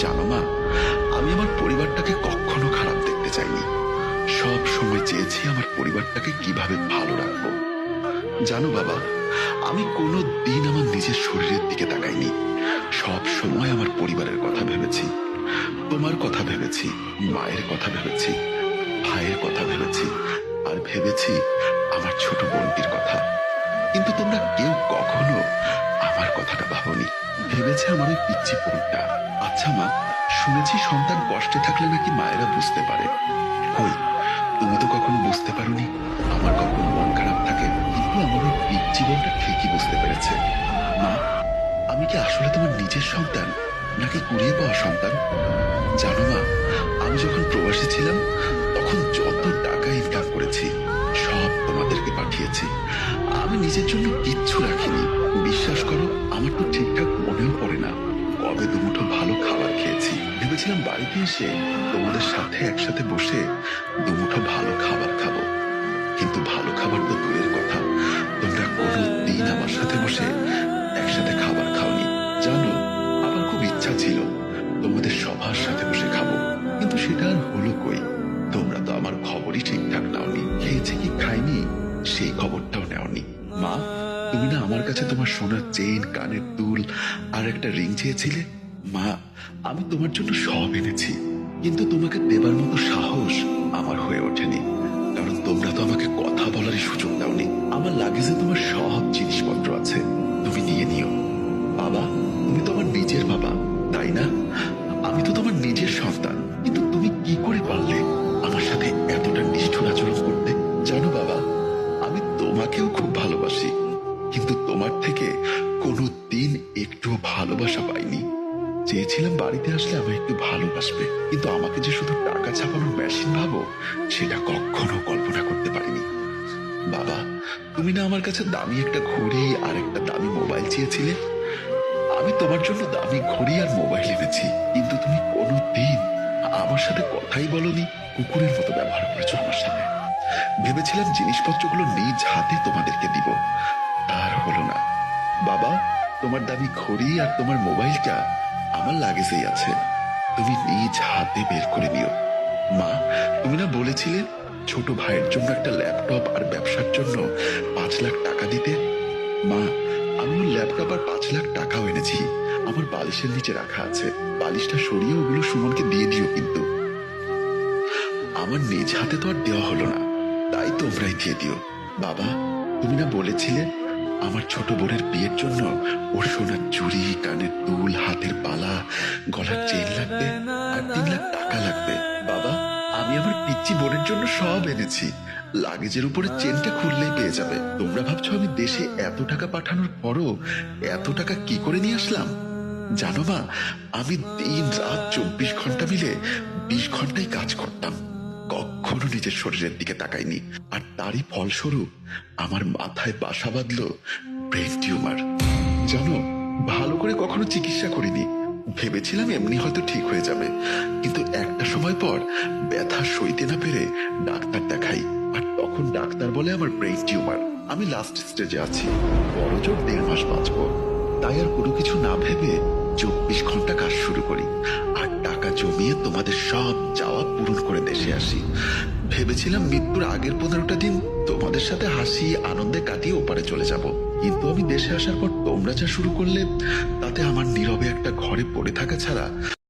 জানো মা, আমি আমার পরিবারটাকে কখনো খারাপ দেখতে চাইনি। সব সময় চেয়েছি আমার পরিবারটাকে কিভাবে ভালো রাখবো। জানো বাবা, আমি কোনো দিন আমার নিজের শরীরের দিকে তাকাইনি। সব সময় আমার পরিবারের কথা ভেবেছি। তোমার কথা ভেবেছি, মায়ের কথা ভেবেছি, ভাইয়ের কথা ভেবেছি, আর ভেবেছি আমার ছোট বোনটির কথা। কিন্তু তোমরা কেউ কখনো আমার কথাটা ভাবনি। ভেবেছে আমার ওই পিচ্চি বোনটা। আচ্ছা মা, শুনেছি সন্তান কষ্টে থাকলে নাকি মায়েরা বুঝতে পারে। কই, তুমি তো কখনো বুঝতে পারোনি আমার কখন মন খারাপ থাকে। কিন্তু আমার ওই পিচ্চি বোনটা ঠিকই বুঝতে পেরেছে। মা, আমি কি আসলে তোমার নিজের সন্তান নাকি কুড়িয়ে পাওয়া সন্তান? জানো মা, আমি যখন প্রবাসী ছিলাম তখন যত টাকা ইনকাম করেছি সব তোমাদেরকে পাঠিয়েছি। আমি নিজের জন্য কিচ্ছু রাখিনি। বিশ্বাস করো, আমার তো ঠিকঠাক মনেও পড়ে না কবে দুমুঠো ভালো খাবার খেয়েছি। ভেবেছিলাম বাড়িতে এসে তোমাদের সাথে একসাথে বসে দুমুঠো ভালো খাবার খাবো। কিন্তু ভালো খাবার তো দূরের কথা, তোমরা কোনো দিন আমার সাথে বসে একসাথে খাবার খাওনি। জানো, আমার খুব ইচ্ছা ছিল তোমাদের সবার সাথে বসে খাবো, কিন্তু সেটা আর হলো কই। তোমরা তো আমার খবরই ঠিকঠাক নাওনি। খেয়েছে কি খাইনি সেই খবরটাও নেওনি। মা, তুমি না আমার কাছে তোমার সোনার চেইন, কানের দুল আর একটা রিং চেয়েছিলে। মা, আমি তোমার জন্য সব এনেছি, কিন্তু তোমাকে দেবার মতো সাহস আমার হয়ে ওঠেনি। কারণ তোমরা তো আমাকে কথা বলারই সুযোগ দাওনি। আমার লাগেজে তোমার সব জিনিসপত্র আছে, তুমি নিয়ে নিও। বাবা, তুমি তো আমার নিজের বাবা, তাই না? আমি তো তোমার নিজের সন্তান, কিন্তু তুমি কি করে পারলে আমার সাথে এতটা নিষ্ঠুর আচরণ করতে? জানো বাবা, আমি তোমাকেও খুব ভালোবাসি, কিন্তু তোমার থেকে কোনো দিন একটু ভালোবাসা পাইনি। চেয়েছিলাম বাড়িতে আসলে আমায় একটু ভালোবাসবে, কিন্তু আমাকে যে শুধু টাকা ছাপানোর মেশিন ভাবো সেটা কখনো কল্পনা করতে পারিনি। বাবা, তুমি না আমার কাছে দামি একটা ঘড়ি আর একটা দামি মোবাইল চেয়েছিলে। আমি তোমার জন্য দামি ঘড়ি আর মোবাইল এনেছি, কিন্তু তুমি কোনোদিন আমার সাথে কথাই বলনি। কুকুরের মতো ব্যবহার করেছো আমার সাথে। ভেবেছিলাম জিনিসপত্রগুলো নিজ হাতে তোমাদেরকে দিব, আর হলো না। বাবা, তোমার দামি ঘড়ি আর তোমার মোবাইলটা আমার লাগেজেই আছে, তুমি নিজ হাতে বের করে নিও। মা, তুমি না বলেছিলে ছোট ভাইয়ের জন্য একটা ল্যাপটপ আর ব্যবসার জন্য 5 লাখ টাকা দিতে। মা, আমি ওর ল্যাপটপ আর 5 লাখ টাকাও এনেছি, আমার বালিশের নিচে রাখা আছে। বালিশটা সরিয়ে ওগুলো সুমনকে দিয়ে দিও। কিন্তু আমার নিজ হাতে তো আর দেওয়া হলো না, তাই তোমরাই দিয়ে দিও। বাবা, তুমি না বলেছিলে আমার ছোট বোনের বিয়ের জন্য ওর সোনার চুড়ি, কানের দুল, হাতের বালা, গলার চেন লাগবে আর 3 লাখ টাকা লাগবে। বাবা, আমি আমার পিচ্চি বোনের জন্য সব এনেছি। লাগেজের উপরে চেনটা খুললেই পেয়ে যাবে। তোমরা ভাবছো আমি দেশে এত টাকা পাঠানোর পরও এত টাকা কি করে নিয়ে আসলাম? জানো মা, আমি দিন রাত 24 ঘন্টা মিলে 20 ঘন্টাই কাজ করতাম, কখনো নিজের শরীরের দিকে তাকাইনি। আর তারই ফলস্বরূপ আমার মাথায় বাসা বাঁধলো ব্রেন টিউমার। জানো, ভালো করে কখনো চিকিৎসা করিনি। ভেবেছিলাম এমনি হয়তো ঠিক হয়ে যাবে, কিন্তু একটা সময় পর ব্যথা সইতে না পেরে ডাক্তার দেখাই, আর তখন ডাক্তার বলে আমার ব্রেন টিউমার। আমি লাস্ট স্টেজে আছি, বড় জোর 1.5 মাস বাঁচবো। তাই আর কোনো কিছু না ভেবে 24 ঘন্টা কাজ শুরু করি, আর টাকা জমিয়ে তোমাদের সব চাওয়া পূরণ করে দেশে আসি। ভেবেছিলাম মৃত্যুর আগের 15টা দিন তোমাদের সাথে হাসি আনন্দে কাটিয়ে ওপারে চলে যাব, কিন্তু আমি দেশে আসার পর তোমরা যা শুরু করলে তাতে আমার নীরবে একটা ঘরে পড়ে থাকা ছাড়া